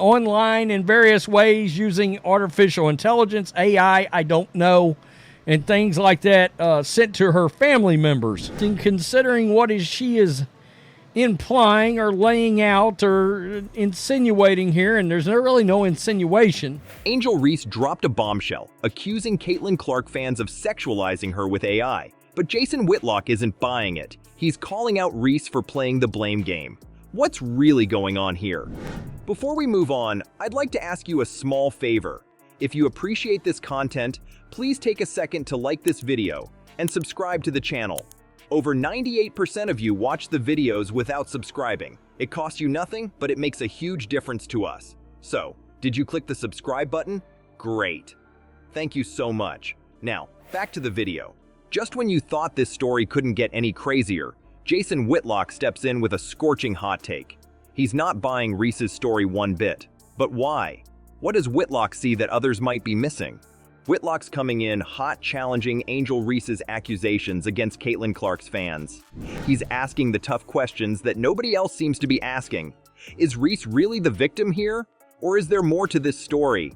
online in various ways using artificial intelligence, AI, I don't know, and things like that sent to her family members. And considering what she is implying or laying out or insinuating here, and there's really no insinuation. Angel Reese dropped a bombshell, accusing Caitlin Clark fans of sexualizing her with AI. But Jason Whitlock isn't buying it. He's calling out Reese for playing the blame game. What's really going on here? Before we move on, I'd like to ask you a small favor. If you appreciate this content, please take a second to like this video and subscribe to the channel. Over 98% of you watch the videos without subscribing. It costs you nothing, but it makes a huge difference to us. So, did you click the subscribe button? Great. Thank you so much. Now, back to the video. Just when you thought this story couldn't get any crazier, Jason Whitlock steps in with a scorching hot take. He's not buying Reese's story one bit. But why? What does Whitlock see that others might be missing? Whitlock's coming in hot, challenging Angel Reese's accusations against Caitlin Clark's fans. He's asking the tough questions that nobody else seems to be asking. Is Reese really the victim here? Or is there more to this story?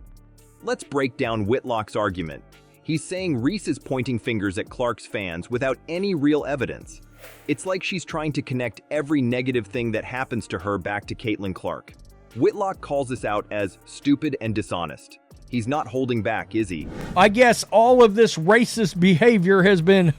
Let's break down Whitlock's argument. He's saying Reese is pointing fingers at Clark's fans without any real evidence. It's like she's trying to connect every negative thing that happens to her back to Caitlin Clark. Whitlock calls this out as stupid and dishonest. He's not holding back, is he? I guess all of this racist behavior has been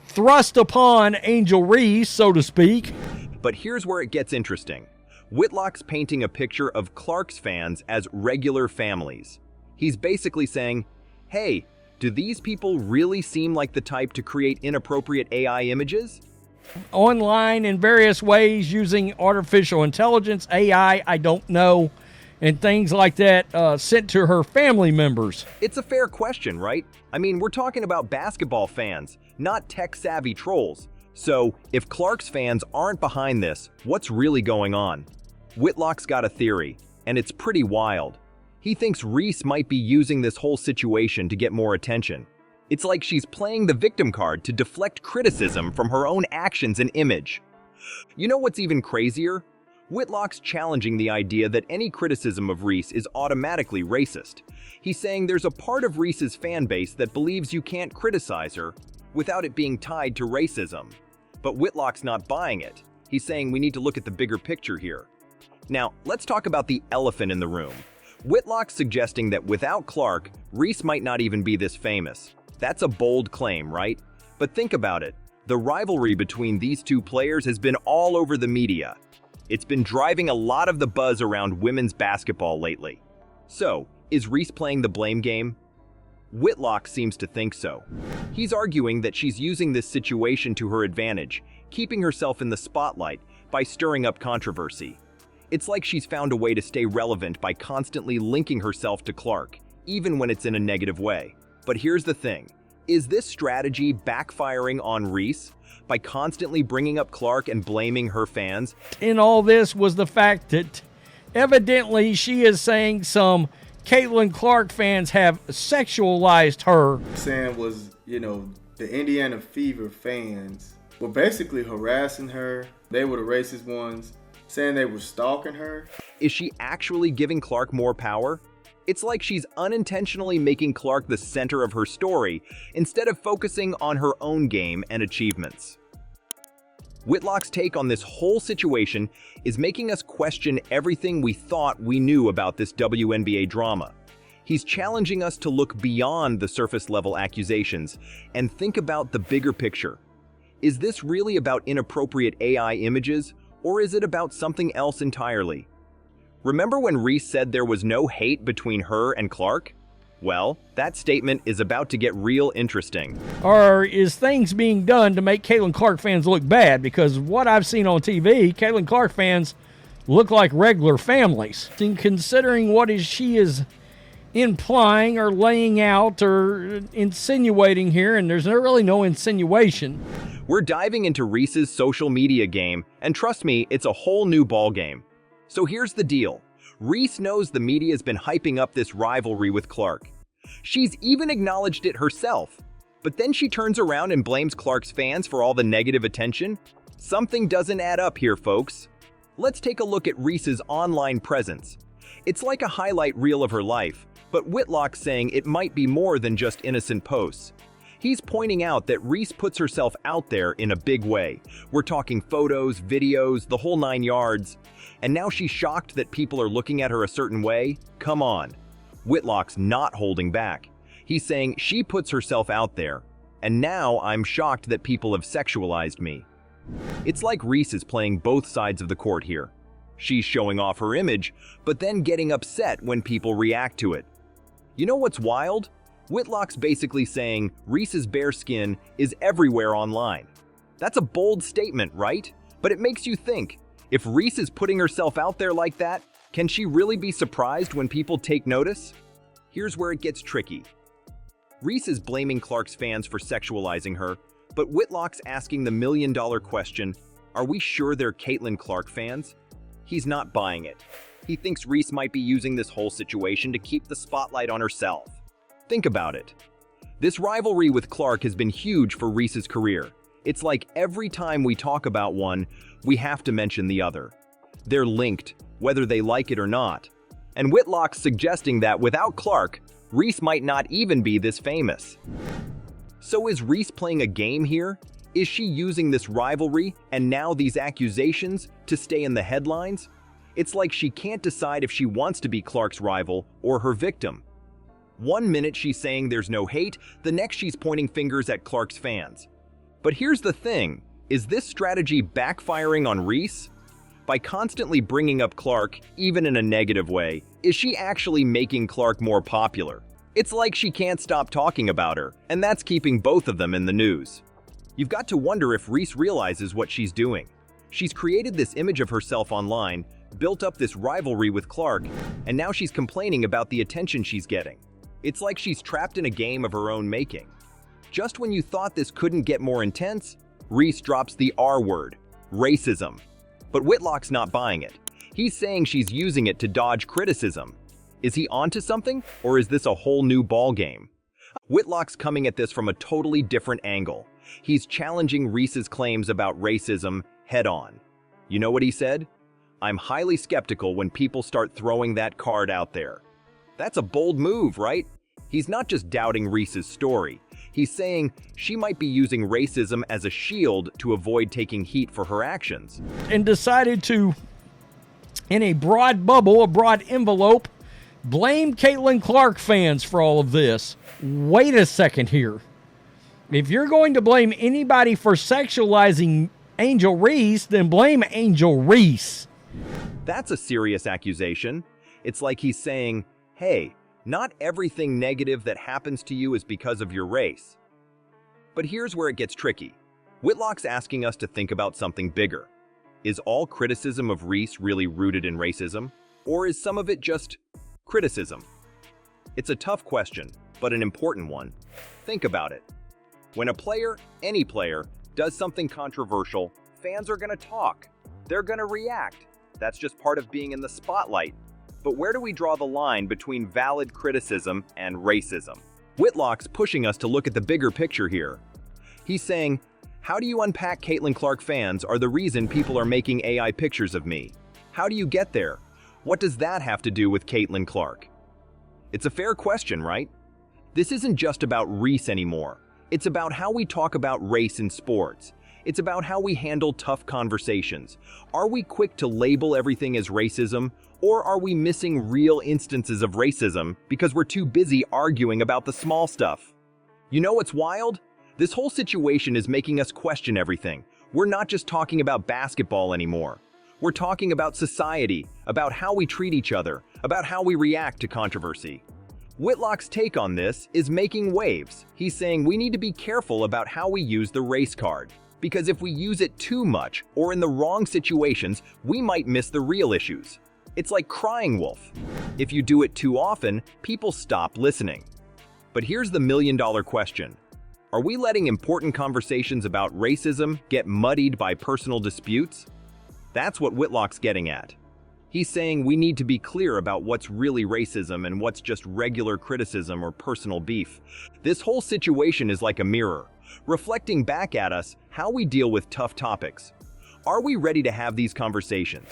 thrust upon Angel Reese, so to speak. But here's where it gets interesting. Whitlock's painting a picture of Clark's fans as regular families. He's basically saying, hey, do these people really seem like the type to create inappropriate AI images? Online in various ways using artificial intelligence, AI, I don't know, and things like that sent to her family members. It's a fair question, right? I mean, we're talking about basketball fans, not tech-savvy trolls. So, if Clark's fans aren't behind this, what's really going on? Whitlock's got a theory, and it's pretty wild. He thinks Reese might be using this whole situation to get more attention. It's like she's playing the victim card to deflect criticism from her own actions and image. You know what's even crazier? Whitlock's challenging the idea that any criticism of Reese is automatically racist. He's saying there's a part of Reese's fan base that believes you can't criticize her without it being tied to racism. But Whitlock's not buying it. He's saying we need to look at the bigger picture here. Now, let's talk about the elephant in the room. Whitlock's suggesting that without Clark, Reese might not even be this famous. That's a bold claim, right? But think about it. The rivalry between these two players has been all over the media. It's been driving a lot of the buzz around women's basketball lately. So, is Reese playing the blame game? Whitlock seems to think so. He's arguing that she's using this situation to her advantage, keeping herself in the spotlight by stirring up controversy. It's like she's found a way to stay relevant by constantly linking herself to Clark, even when it's in a negative way. But here's the thing. Is this strategy backfiring on Reese by constantly bringing up Clark and blaming her fans? In all this was the fact that evidently she is saying some Caitlin Clark fans have sexualized her. Saying was, the Indiana Fever fans were basically harassing her. They were the racist ones, saying they were stalking her. Is she actually giving Clark more power? It's like she's unintentionally making Clark the center of her story instead of focusing on her own game and achievements. Whitlock's take on this whole situation is making us question everything we thought we knew about this WNBA drama. He's challenging us to look beyond the surface-level accusations and think about the bigger picture. Is this really about inappropriate AI images, or is it about something else entirely? Remember when Reese said there was no hate between her and Clark? Well, that statement is about to get real interesting. Or is things being done to make Caitlin Clark fans look bad? Because what I've seen on TV, Caitlin Clark fans look like regular families. And considering what she is implying or laying out or insinuating here, and there's really no insinuation. We're diving into Reese's social media game, and trust me, it's a whole new ball game. So here's the deal. Reese knows the media's been hyping up this rivalry with Clark. She's even acknowledged it herself. But then she turns around and blames Clark's fans for all the negative attention. Something doesn't add up here, folks. Let's take a look at Reese's online presence. It's like a highlight reel of her life, but Whitlock's saying it might be more than just innocent posts. He's pointing out that Reese puts herself out there in a big way. We're talking photos, videos, the whole 9 yards. And now she's shocked that people are looking at her a certain way? Come on. Whitlock's not holding back. He's saying she puts herself out there, and now I'm shocked that people have sexualized me. It's like Reese is playing both sides of the court here. She's showing off her image, but then getting upset when people react to it. You know what's wild? Whitlock's basically saying Reese's bare skin is everywhere online. That's a bold statement, right? But it makes you think, if Reese is putting herself out there like that, can she really be surprised when people take notice? Here's where it gets tricky. Reese is blaming Clark's fans for sexualizing her, but Whitlock's asking the million-dollar question, are we sure they're Caitlin Clark fans? He's not buying it. He thinks Reese might be using this whole situation to keep the spotlight on herself. Think about it. This rivalry with Clark has been huge for Reese's career. It's like every time we talk about one, we have to mention the other. They're linked, whether they like it or not. And Whitlock's suggesting that without Clark, Reese might not even be this famous. So is Reese playing a game here? Is she using this rivalry and now these accusations to stay in the headlines? It's like she can't decide if she wants to be Clark's rival or her victim. One minute she's saying there's no hate, the next she's pointing fingers at Clark's fans. But here's the thing, is this strategy backfiring on Reese? By constantly bringing up Clark, even in a negative way, is she actually making Clark more popular? It's like she can't stop talking about her, and that's keeping both of them in the news. You've got to wonder if Reese realizes what she's doing. She's created this image of herself online, built up this rivalry with Clark, and now she's complaining about the attention she's getting. It's like she's trapped in a game of her own making. Just when you thought this couldn't get more intense, Reese drops the R word, racism. But Whitlock's not buying it. He's saying she's using it to dodge criticism. Is he onto something, or is this a whole new ballgame? Whitlock's coming at this from a totally different angle. He's challenging Reese's claims about racism head-on. You know what he said? I'm highly skeptical when people start throwing that card out there. That's a bold move, right? He's not just doubting Reese's story. He's saying she might be using racism as a shield to avoid taking heat for her actions. And decided to, in a broad bubble, a broad envelope, blame Caitlin Clark fans for all of this. Wait a second here. If you're going to blame anybody for sexualizing Angel Reese, then blame Angel Reese. That's a serious accusation. It's like he's saying, hey, not everything negative that happens to you is because of your race. But here's where it gets tricky. Whitlock's asking us to think about something bigger. Is all criticism of Reese really rooted in racism? Or is some of it just criticism? It's a tough question, but an important one. Think about it. When a player, any player, does something controversial, fans are going to talk. They're going to react. That's just part of being in the spotlight. But where do we draw the line between valid criticism and racism? Whitlock's pushing us to look at the bigger picture here. He's saying, how do you unpack Caitlin Clark fans are the reason people are making AI pictures of me? How do you get there? What does that have to do with Caitlin Clark? It's a fair question, right? This isn't just about Reese anymore. It's about how we talk about race in sports. It's about how we handle tough conversations. Are we quick to label everything as racism, or are we missing real instances of racism because we're too busy arguing about the small stuff? You know what's wild? This whole situation is making us question everything. We're not just talking about basketball anymore. We're talking about society, about how we treat each other, about how we react to controversy. Whitlock's take on this is making waves. He's saying we need to be careful about how we use the race card. Because if we use it too much or in the wrong situations, we might miss the real issues. It's like crying wolf. If you do it too often, people stop listening. But here's the million-dollar question. Are we letting important conversations about racism get muddied by personal disputes? That's what Whitlock's getting at. He's saying we need to be clear about what's really racism and what's just regular criticism or personal beef. This whole situation is like a mirror, reflecting back at us how we deal with tough topics. Are we ready to have these conversations?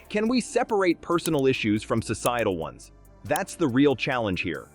Can we separate personal issues from societal ones? That's the real challenge here.